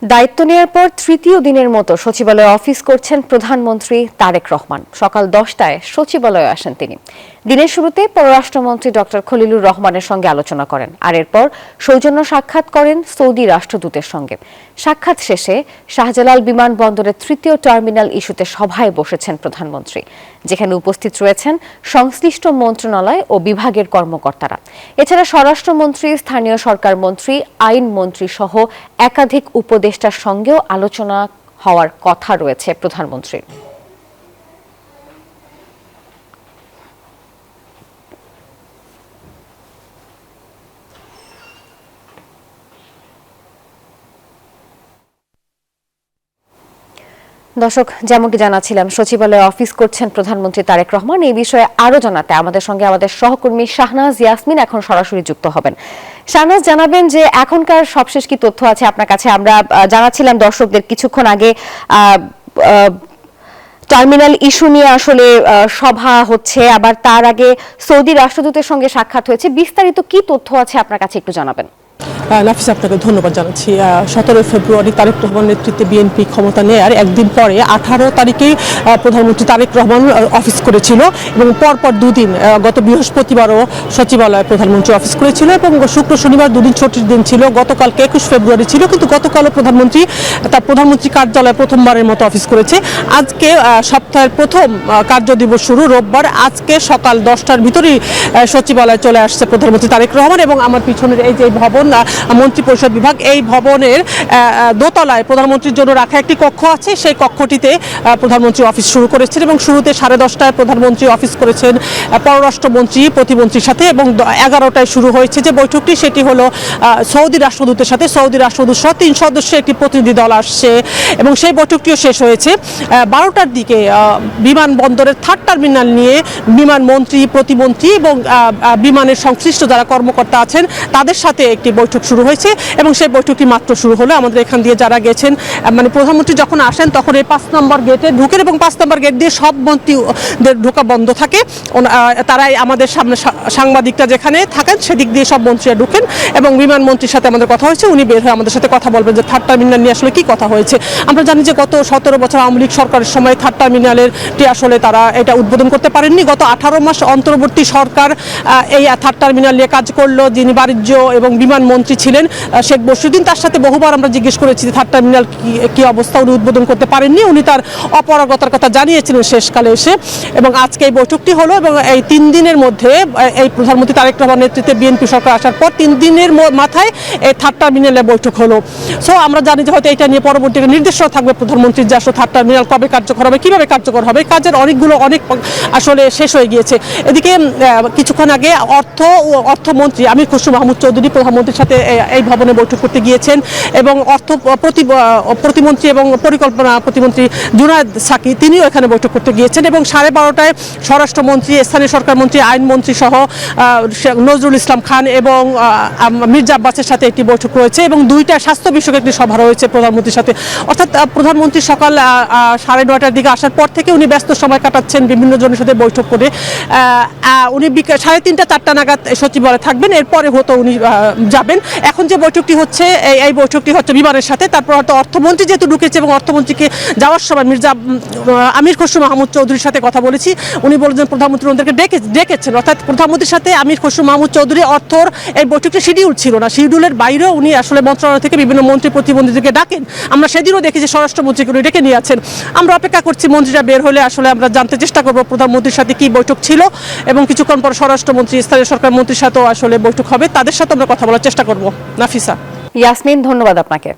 দায়িত্ব নেয়ার পর তৃতীয় দিনের মতো সচিবালয়ে অফিস করছেন প্রধানমন্ত্রী তারেক রহমান। সকাল 10টায় সচিবালয়ে আসেন তিনি। দিনের শুরুতে পররাষ্ট্রমন্ত্রী ডক্টর খলিলুর রহমানের সঙ্গে আলোচনা করেন, আর এরপর সৌজন্য সাক্ষাৎ করেন সৌদি রাষ্ট্রদূতের সঙ্গে। সাক্ষাৎ শেষে শাহজালাল বিমানবন্দরের তৃতীয় টার্মিনাল ইস্যুতে সভায় বসেছেন প্রধানমন্ত্রী, যেখানে উপস্থিত রয়েছেন সংশ্লিষ্ট মন্ত্রণালয় ও বিভাগের কর্মকর্তারা। এছাড়া স্বরাষ্ট্রমন্ত্রী, স্থানীয় সরকার মন্ত্রী, আইন মন্ত্রী সহ একাধিক উপদেষ্টার সঙ্গেও আলোচনা হওয়ার কথা রয়েছে প্রধানমন্ত্রীর। দর্শক, যেমনটি জানাচ্ছিলাম, সচিবালয়ে অফিস করছেন প্রধানমন্ত্রী তারেক রহমান। এই বিষয়ে আরো জানাতে আমাদের সঙ্গে আমাদের সহকর্মী শাহনাজ ইয়াসমিন এখন সরাসরি যুক্ত হবেন। শাহনাজ, জানাবেন যে এখনকার সবশেষ কি তথ্য আছে আপনার কাছে? আমরা জানাচ্ছিলাম দর্শকদের কিছুক্ষণ আগে টার্মিনাল ইস্যু নিয়ে আসলে সভা হচ্ছে, আবার তার আগে সৌদি রাষ্ট্রদূতের সঙ্গে সাক্ষাৎ হয়েছে। বিস্তারিত কি তথ্য আছে আপনার কাছে একটু জানাবেন। নাফিস, আপনাকে ধন্যবাদ জানাচ্ছি। 17 ফেব্রুয়ারি তারেক রহমানের নেতৃত্বে বিএনপি ক্ষমতা নেয়ার একদিন পরে 18 তারিখে প্রধানমন্ত্রী তারেক রহমান অফিস করেছিল এবং পরপর দুদিন, গত বৃহস্পতিবারও সচিবালয়ে প্রধানমন্ত্রী অফিস করেছিল এবং শুক্র শনিবার দুদিন ছুটির দিন ছিল। গতকালকে 21 ফেব্রুয়ারি ছিল, কিন্তু গতকালও প্রধানমন্ত্রী তার প্রধানমন্ত্রী কার্যালয়ে প্রথমবারের মতো অফিস করেছে। আজকে সপ্তাহের প্রথম কার্যদিবস শুরু, রোববার। আজকে সকাল 10টার ভিতরেই সচিবালয়ে চলে আসছে প্রধানমন্ত্রী তারেক রহমান এবং আমার পিছনের এই যে ভবন, মন্ত্রী পরিষদ বিভাগ, এই ভবনের দোতলায় প্রধানমন্ত্রীর জন্য রাখা একটি কক্ষ আছে। সেই কক্ষটিতে প্রধানমন্ত্রী অফিস শুরু করেছেন এবং শুরুতে 10:30টায় প্রধানমন্ত্রী অফিস করেছেন পররাষ্ট্রমন্ত্রী, প্রতিমন্ত্রীর সাথে এবং 11টায় শুরু হয়েছে যে বৈঠকটি, সেটি হলো সৌদি রাষ্ট্রদূতের সাথে। সৌদি রাষ্ট্রদূত সহ 3 সদস্যের একটি প্রতিনিধি দল আসছে এবং সেই বৈঠকটিও শেষ হয়েছে 12টার দিকে। বিমানবন্দরের 3rd টার্মিনাল নিয়ে বিমান মন্ত্রী, প্রতিমন্ত্রী এবং বিমানের সংশ্লিষ্ট যারা কর্মকর্তা আছেন তাদের সাথে একটি বৈঠক শুরু হয়েছে এবং সেই বৈঠকটি মাত্র শুরু হলো। আমাদের এখান দিয়ে যারা গেছেন, মানে প্রধানমন্ত্রী যখন আসেন তখন এই 5 নম্বর গেটে ঢুকেন এবং 5 নম্বর গেট দিয়ে সব মন্ত্রীদের ঢোকা বন্ধ থাকে। তারাই আমাদের সামনে সাংবাদিকরা যেখানে থাকেন সেদিক দিয়ে সব মন্ত্রীরা ঢুকেন এবং বিমান মন্ত্রীর সাথে আমাদের কথা হয়েছে। উনি বের হয়ে আমাদের সাথে কথা বলবেন যে 3rd টার্মিনাল নিয়ে আসলে কি কথা হয়েছে। আমরা জানি যে গত 17 বছর আওয়ামী লীগ সরকারের সময় 3rd টার্মিনালের আসলে তারা এটা উদ্বোধন করতে পারেননি। গত 18 মাস অন্তর্বর্তী সরকার এই 3rd টার্মিনাল নিয়ে কাজ করলো। যিনি বাণিজ্য এবং বিমান মন্ত্রী ছিলেন শেখ বসিরউদ্দিন, তার সাথে বহুবার আমরা জিজ্ঞেস করেছি যে 3rd টার্মিনাল কি অবস্থা, উনি উদ্বোধন করতে পারেননি। উনি তার অপারগতার কথা জানিয়েছিলেন শেষকালে এসে এবং আজকে এই বৈঠকটি হলো এবং এই 3 দিনের মধ্যে এই প্রধানমন্ত্রী তারেক রহমানের নেতৃত্বে বিএনপি সরকার আসার পর 3 দিনের মাথায় এই 3rd টার্মিনালে বৈঠক হলো। সো আমরা জানি যে হয়তো এটা নিয়ে পরবর্তী নির্দেশনা থাকবে প্রধানমন্ত্রীর যে আসলে 3rd টার্মিনাল কবে কার্যকর হবে, কিভাবে কার্যকর হবে। কাজের অনেক আসলে শেষ হয়ে গিয়েছে। এদিকে কিছুক্ষণ আগে অর্থমন্ত্রী আমির খসরু মাহমুদ চৌধুরী প্রধানমন্ত্রীর সাথে এই ভবনে বৈঠক করতে গিয়েছেন এবং প্রতিমন্ত্রী এবং পরিকল্পনা প্রতিমন্ত্রী জুনায়েদ সাকি তিনিও এখানে বৈঠক করতে গিয়েছেন এবং 12:30টায় স্বরাষ্ট্রমন্ত্রী, স্থানীয় সরকার মন্ত্রী, আইন মন্ত্রী সহ নজরুল ইসলাম খান এবং মির্জা আব্বাসের সাথে একটি বৈঠক রয়েছে এবং 2টা স্বাস্থ্য বিষয়ক একটি সভা রয়েছে প্রধানমন্ত্রীর সাথে। অর্থাৎ প্রধানমন্ত্রী সকাল 9:30টার দিকে আসার পর থেকে উনি ব্যস্ত সময় কাটাচ্ছেন বিভিন্ন জনের সাথে বৈঠক করে। উনি 3:30 4টা নাগাদ সচিবালয়ে থাকবেন, এরপরে হয়তো উনি যাবেন। এখন যে বৈঠকটি হচ্ছে এই বৈঠকটি হচ্ছে বিমানের সাথে। তারপর হয়তো অর্থমন্ত্রী যেহেতু ঢুকেছে এবং অর্থমন্ত্রীকে যাওয়ার সময় আমির খসরু মাহমুদ চৌধুরীর সাথে কথা বলেছি। উনি বলেছেন প্রধানমন্ত্রী ওদেরকে ডেকেছেন, অর্থাৎ প্রধানমন্ত্রীর সাথে আমির খসরু মাহমুদ চৌধুরী অর্থর এই বৈঠকটি শিডিউল ছিল না। শিডিউলের বাইরেও উনি আসলে মন্ত্রণালয় থেকে বিভিন্ন মন্ত্রী প্রতিমন্ত্রীদেরকে ডাকেন। আমরা সেদিনও দেখেছি স্বরাষ্ট্রমন্ত্রীকে উনি ডেকে নিয়ে আছেন। আমরা অপেক্ষা করছি মন্ত্রীরা বের হলে আসলে আমরা জানতে চেষ্টা করব প্রধানমন্ত্রীর সাথে কি বৈঠক ছিল এবং কিছুক্ষণ পর স্বরাষ্ট্রমন্ত্রী, স্থানীয় সরকার মন্ত্রীর সাথেও আসলে বৈঠক হবে, তাদের সাথে আমরা কথা বলার চেষ্টা করব। নাফিসা। ইয়াসমিন, ধন্যবাদ আপনাকে।